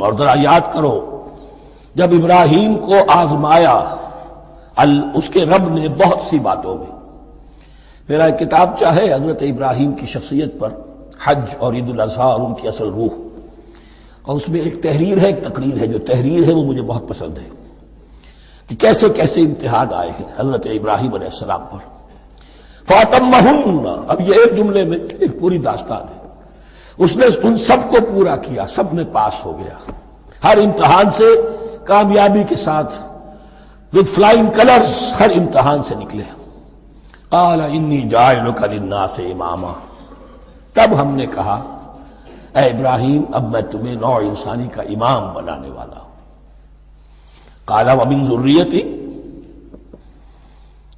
اور ذرا یاد کرو جب ابراہیم کو آزمایا اس کے رب نے بہت سی باتوں میں. میرا ایک کتاب چاہے حضرت ابراہیم کی شخصیت پر، حج اور عید الاضحیٰ اور ان کی اصل روح، اور اس میں ایک تحریر ہے، ایک تقریر ہے. جو تحریر ہے وہ مجھے بہت پسند ہے کہ کیسے کیسے امتحان آئے ہیں حضرت ابراہیم علیہ السلام پر. فَأَتَمَّهُنَّ، اب یہ ایک جملے میں ایک پوری داستان ہے. اس نے ان سب کو پورا کیا، سب میں پاس ہو گیا، ہر امتحان سے کامیابی کے ساتھ with flying colors ہر امتحان سے نکلے. قال انی جاعلک للناس اماما، تب ہم نے کہا اے ابراہیم اب میں تمہیں نوع انسانی کا امام بنانے والا ہوں. قال ومن ذریتی،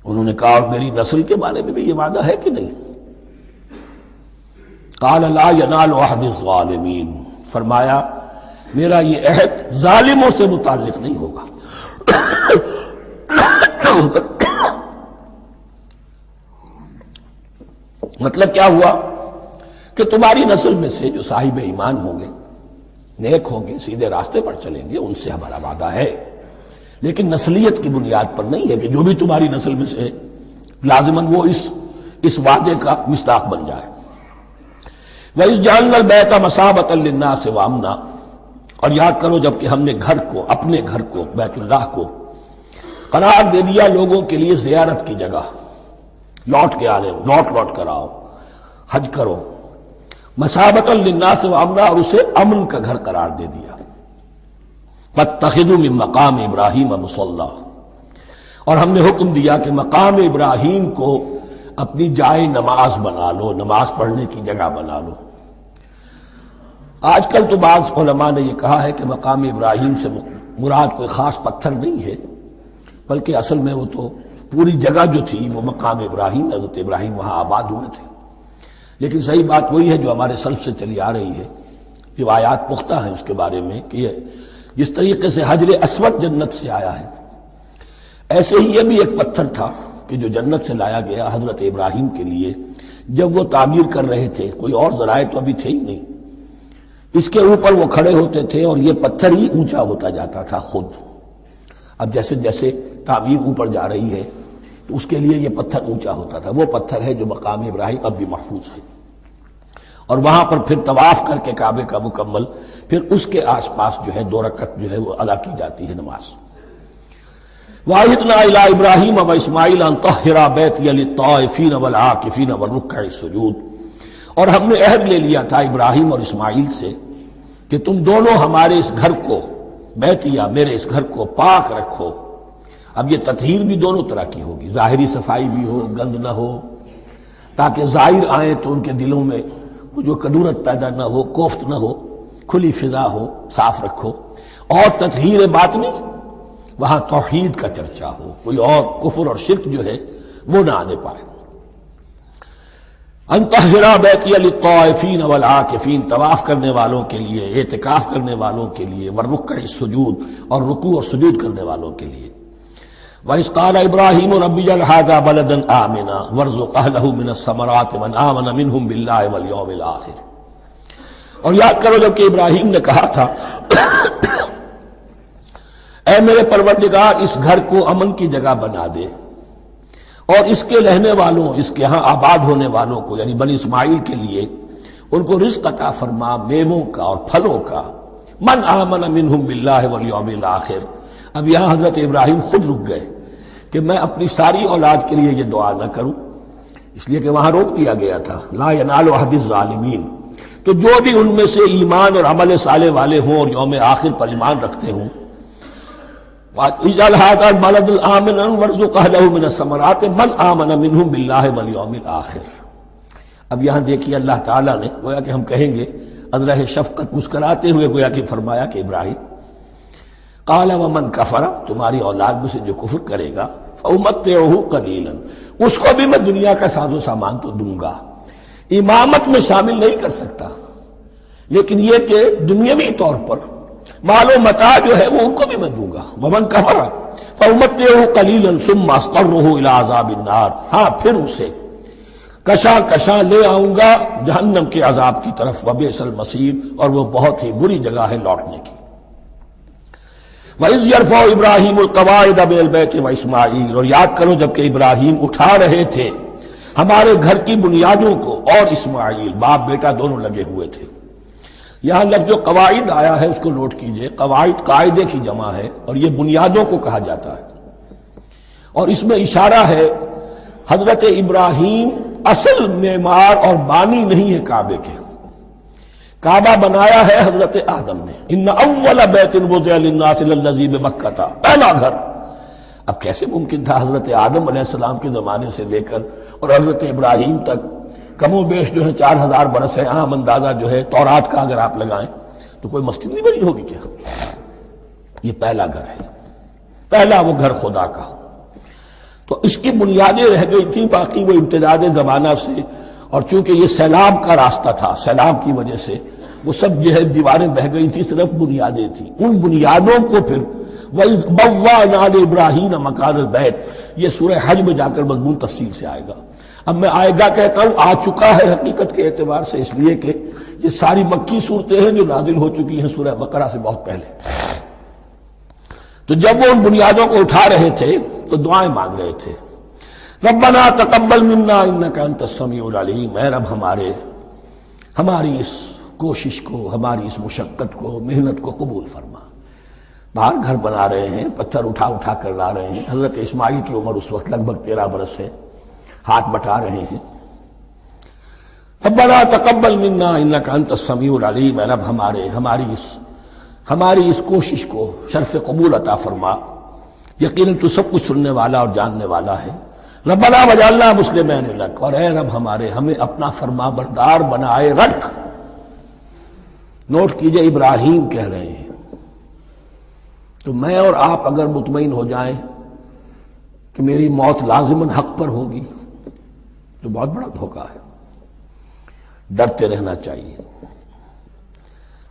انہوں نے کہا اور میری نسل کے بارے میں بھی یہ وعدہ ہے کہ نہیں؟ قال لا ینال عہد الظالمین، فرمایا میرا یہ عہد ظالموں سے متعلق نہیں ہوگا. مطلب کیا ہوا کہ تمہاری نسل میں سے جو صاحب ایمان ہوں گے، نیک ہوں گے، سیدھے راستے پر چلیں گے، ان سے ہمارا وعدہ ہے، لیکن نسلیت کی بنیاد پر نہیں ہے کہ جو بھی تمہاری نسل میں سے لازماً وہ اس وعدے کا مصداق بن جائے. وَإِذْ جَعَلْنَا الْبَيْتَ مَثَابَةً لِلنَّاسِ وَأَمْنًا، اور یاد کرو جب کہ ہم نے گھر کو، اپنے گھر کو، بیت اللہ کو قرار دے دیا لوگوں کے لیے زیارت کی جگہ، لوٹ کے آنے، لوٹ کر آؤ، حج کرو. مَثَابَةً لِلنَّاسِ وَأَمْنًا، اور اسے امن کا گھر قرار دے دیا. وَاتَّخِذُوا مِن مَّقَامِ إِبْرَاهِيمَ مُصَلًّى، اور ہم نے حکم دیا کہ مقام ابراہیم کو اپنی جائے نماز بنا لو، نماز پڑھنے کی جگہ بنا لو. آج کل تو بعض علماء نے یہ کہا ہے کہ مقام ابراہیم سے مراد کوئی خاص پتھر نہیں ہے، بلکہ اصل میں وہ تو پوری جگہ جو تھی وہ مقام ابراہیم، حضرت ابراہیم وہاں آباد ہوئے تھے. لیکن صحیح بات وہی ہے جو ہمارے سلف سے چلی آ رہی ہے، روایات پختہ ہیں اس کے بارے میں کہ یہ جس طریقے سے حجر اسود جنت سے آیا ہے، ایسے ہی یہ بھی ایک پتھر تھا کہ جو جنت سے لایا گیا حضرت ابراہیم کے لیے جب وہ تعمیر کر رہے تھے. کوئی اور ذرائع تو ابھی تھے ہی نہیں، اس کے اوپر وہ کھڑے ہوتے تھے اور یہ پتھر ہی اونچا ہوتا جاتا تھا خود. اب جیسے جیسے تعمیر اوپر جا رہی ہے تو اس کے لیے یہ پتھر اونچا ہوتا تھا. وہ پتھر ہے جو مقام ابراہیم اب بھی محفوظ ہے، اور وہاں پر پھر طواف کر کے کعبے کا مکمل، پھر اس کے آس پاس جو ہے 2 رکعت جو ہے وہ ادا کی جاتی ہے نماز. وَعَهِدْنَا إِلَىٰ إِبْرَاهِيمَ وَإِسْمَاعِيلَ أَن طَهِّرَا بَيْتِيَ لِلطَّائِفِينَ وَالْعَاكِفِينَ وَالرُّكَّعِ السُّجُودِ، اور ہم نے عہد لے لیا تھا ابراہیم اور اسماعیل سے کہ تم دونوں ہمارے اس گھر کو، بیتیا میرے اس گھر کو پاک رکھو. اب یہ تطہیر بھی دونوں طرح کی ہوگی، ظاہری صفائی بھی ہو، گند نہ ہو، تاکہ ظاہر آئیں تو ان کے دلوں میں جو کدورت پیدا نہ ہو، کوفت نہ ہو، کھلی فضا ہو، صاف رکھو. اور تطہیر باطنی، وہاں توحید کا چرچا ہو، کوئی اور کفر اور شرک جو ہے وہ نہ آنے پائے. ان طہرا بیتی للطائفین والعاکفین، طواف کرنے والوں کے لیے، اعتکاف کرنے والوں کے لیے، والرکع السجود، اور رکوع اور سجود کرنے والوں کے لیے. وَإِذْ قَالَ إِبْرَاهِيمُ رَبِّ اجْعَلْ هَٰذَا بَلَدًا آمِنًا وَارْزُقْ أَهْلَهُ مِنَ الثَّمَرَاتِ مَنْ آمَنَ مِنْهُمْ بِاللَّهِ وَالْيَوْمِ الْآخِرِ. اور یاد کرو جب کہ ابراہیم نے کہا تھا اے میرے پروردگار اس گھر کو امن کی جگہ بنا دے، اور اس کے رہنے والوں، اس کے ہاں آباد ہونے والوں کو یعنی بنی اسماعیل کے لیے ان کو رزق عطا فرما، میووں کا اور پھلوں کا. من آمن منہم باللہ والیوم الآخر. اب یہاں حضرت ابراہیم خود رک گئے کہ میں اپنی ساری اولاد کے لیے یہ دعا نہ کروں، اس لیے کہ وہاں روک دیا گیا تھا لا ینال عہد الظالمین. تو جو بھی ان میں سے ایمان اور عمل صالح والے ہوں اور یوم آخر پر ایمان رکھتے ہوں، اجعل هذا البلد آمنا وارزق اهله من الثمرات من آمن منهم بالله واليوم الآخر. اب یہاں دیکھیے اللہ تعالیٰ نے گویا کہ ہم کہیں گے ازرہ شفقت مسکراتے ہوئے گویا کہ فرمایا کہ ابراہیم قال ومن کفر، تمہاری اولاد میں سے جو کفر کرے گا فأمتعه قلیلا، اس کو بھی میں دنیا کا ساز و سامان تو دوں گا. امامت میں شامل نہیں کر سکتا، لیکن یہ کہ دنیاوی طور پر مال و متاع جو ہے وہ ان کو بھی میں دوں گا. ومن کفر فأمتعه قلیلا ثم اضطره الى عذاب النار، ہاں پھر اسے کشاں کشاں لے آؤں گا جہنم کے عذاب کی طرف، وبئس المصیر، اور وہ بہت ہی بری جگہ ہے لوٹنے کی۔ وَإِذْ يَرْفَعُ إِبْرَاهِيمُ الْقَوَاعِدَ مِنَ الْبَيْتِ وَإِسْمَاعِيلُ، اور یاد کرو جب کہ ابراہیم اٹھا رہے تھے ہمارے گھر کی بنیادوں کو، اور اسماعیل، باپ بیٹا دونوں لگے ہوئے تھے۔ یہاں لفظ جو قواعد آیا ہے اس کو نوٹ کیجئے، قواعد قاعدے کی جمع ہے اور یہ بنیادوں کو کہا جاتا ہے، اور اس میں اشارہ ہے حضرت ابراہیم اصل معمار اور بانی نہیں ہے کعبے کے، کعبہ بنایا ہے حضرت آدم نے۔ ان اول بیت وضع للناس للذی ببکہ، پہلا گھر۔ اب کیسے ممکن تھا حضرت آدم علیہ السلام کے زمانے سے لے کر اور حضرت ابراہیم تک کم و بیش جو ہے 4000 برس ہے، عام اندازہ جو ہے تورات کا اگر آپ لگائیں تو کوئی مسجد نہیں بنی ہوگی کیا؟ یہ پہلا گھر ہے، پہلا وہ گھر خدا کا، تو اس کی بنیادیں رہ گئی تھیں، باقی وہ امتداد زمانہ سے، اور چونکہ یہ سیلاب کا راستہ تھا، سیلاب کی وجہ سے وہ سب جو ہے دیواریں بہہ گئی تھی، صرف بنیادیں تھیں۔ ان بنیادوں کو پھر وَإِذْ بَوَّأْنَا لِإِبْرَاهِيمَ مَكَانَ الْبَيْتِ، یہ سورہ حج میں جا کر مضمون تفصیل سے آئے گا۔ اب میں آئے گا کہتا ہوں، آ چکا ہے حقیقت کے اعتبار سے، اس لیے کہ یہ ساری مکی صورتیں ہیں جو نازل ہو چکی ہیں سورہ بقرہ سے بہت پہلے۔ تو جب وہ ان بنیادوں کو اٹھا رہے تھے تو دعائیں مانگ رہے تھے، ربنا تقبل منا انک انت السمیع العلیم، اے رب ہماری اس کوشش کو، ہماری اس مشقت کو، محنت کو قبول فرما۔ باہر گھر بنا رہے ہیں، پتھر اٹھا اٹھا کر لا رہے ہیں، حضرت اسماعیل کی عمر اس وقت لگ بھگ 13 برس ہے، ہاتھ بٹا رہے ہیں۔ ربنا تقبل منا انک انت السمیع العلیم، اے رب ہماری اس کوشش کو شرف قبول عطا فرما، یقیناً تو سب کچھ سننے والا اور جاننے والا ہے۔ ربنا وجعلنا مسلمین لک، اور اے رب ہمیں اپنا فرما بردار بنائے رکھ۔ نوٹ کیجئے ابراہیم کہہ رہے ہیں، تو میں اور آپ اگر مطمئن ہو جائیں کہ میری موت لازماً حق پر ہوگی تو بہت بڑا دھوکہ ہے۔ ڈرتے رہنا چاہیے،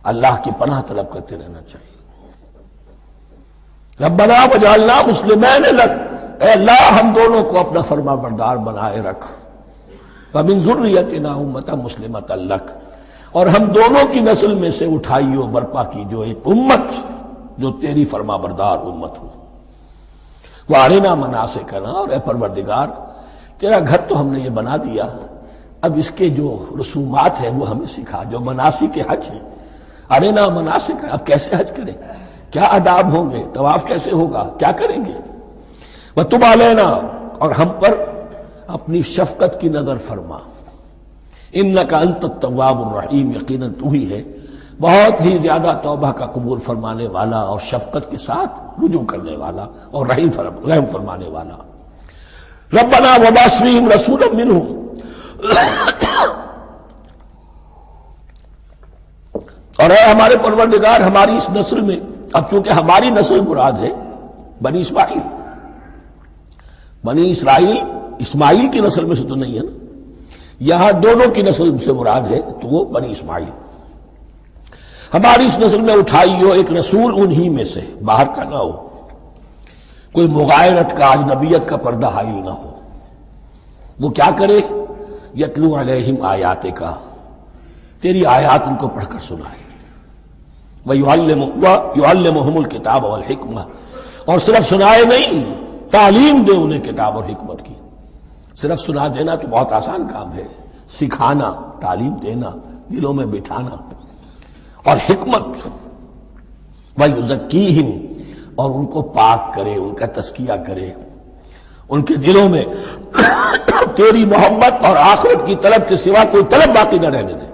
اللہ کی پناہ طلب کرتے رہنا چاہیے۔ ربنا وجعلنا مسلمین لک، اے اللہ ہم دونوں کو اپنا فرما بردار بنائے رکھ، ومن ذریتنا امۃ مسلمۃ لک، اور ہم دونوں کی نسل میں سے اٹھائی و برپا کی جو ایک امت جو تیری فرما بردار امت ہو۔ وارنا مناسکنا، اور اے پروردگار تیرا گھر تو ہم نے یہ بنا دیا، اب اس کے جو رسومات ہیں وہ ہمیں سکھا، جو مناسک حج ہیں، ارنا مناسک، اب کیسے حج کریں، کیا آداب ہوں گے، طواف کیسے ہوگا، کیا کریں گے۔ وتب علینا، اور ہم پر اپنی شفقت کی نظر فرما، انک انت التواب الرحیم، یقیناً تو ہی ہے بہت ہی زیادہ توبہ کا قبول فرمانے والا اور شفقت کے ساتھ رجوع کرنے والا اور رحم فرمانے والا۔ ربنا وابعث فیہم رسولا منہم، اور اے ہمارے پروردگار ہماری اس نسل میں، اب چونکہ ہماری نسل مراد ہے بنی اسماعیل، بنی اسرائیل اسماعیل کی نسل میں سے تو نہیں ہے نا، یہاں دونوں کی نسل سے مراد ہے تو وہ بنی اسماعیل، ہماری اس نسل میں اٹھائی ہو ایک رسول انہی میں سے، باہر کا نہ ہو، کوئی مغایرت کا اجنبیت کا پردہ حائل نہ ہو، وہ کیا کرے، یتلو علیہم آیاتک، تیری آیات ان کو پڑھ کر سنائے، وَيُعَلِّمُهُمُ الْكِتَابَ وَالْحِکْمَةَ، اور صرف سنائے نہیں، تعلیم دے انہیں کتاب اور حکمت کی۔ صرف سنا دینا تو بہت آسان کام ہے، سکھانا، تعلیم دینا، دلوں میں بٹھانا، اور حکمت، وَيُزَكِّيهِمْ، اور ان کو پاک کرے، ان کا تزکیہ کرے، ان کے دلوں میں تیری محبت اور آخرت کی طلب کے سوا کوئی طلب باقی نہ رہنے دے۔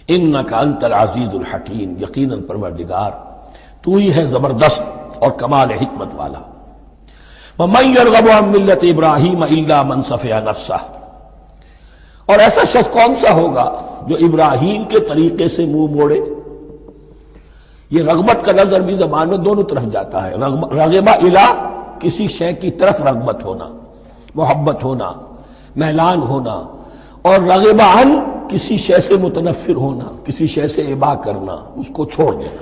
انک انت العزیز الحکیم، یقیناً پروردگار تو ہی ہے زبردست اور کمال حکمت والا۔ وَمَن يَرْغَبُ عَن مِّلَّةِ إِبْرَاهِيمَ إِلَّا مَن سَفِهَ نَفْسَهُ، اور ایسا شخص کون سا ہوگا جو ابراہیم کے طریقے سے منہ موڑے۔ یہ رغبت کا نظر بھی زبان میں دونوں طرف جاتا ہے، رغبہ الی، کسی شے کی طرف رغبت ہونا، محبت ہونا، میلان ہونا، اور رغبہ عن، کسی شے سے متنفر ہونا، کسی شے سے ابا کرنا، اس کو چھوڑ دینا۔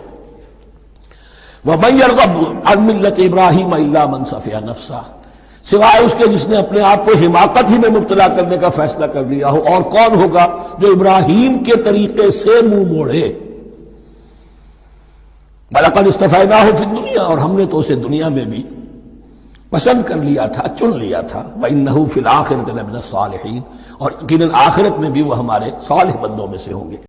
وَمَن يَرْغَبُ عَن مِّلَّةِ إِبْرَاهِيمَ إِلَّا مَن سَفِهَ نَفْسَهُ، سوائے اس کے جس نے اپنے آپ کو حماقت ہی میں مبتلا کرنے کا فیصلہ کر لیا ہو. اور کون ہوگا جو ابراہیم کے طریقے سے منہ موڑے؟ وَلَقَدْ اسْتَفَيْنَاهُ فِي الدُّنْيَا، اور ہم نے تو اسے دنیا میں بھی پسند کر لیا تھا، چن لیا تھا. وَإِنَّهُ فِي الْآخِرَةِ لَمِنَ الصَّالِحِينَ، اور یقیناً آخرت میں بھی وہ ہمارے صالح بندوں میں سے ہوں گے.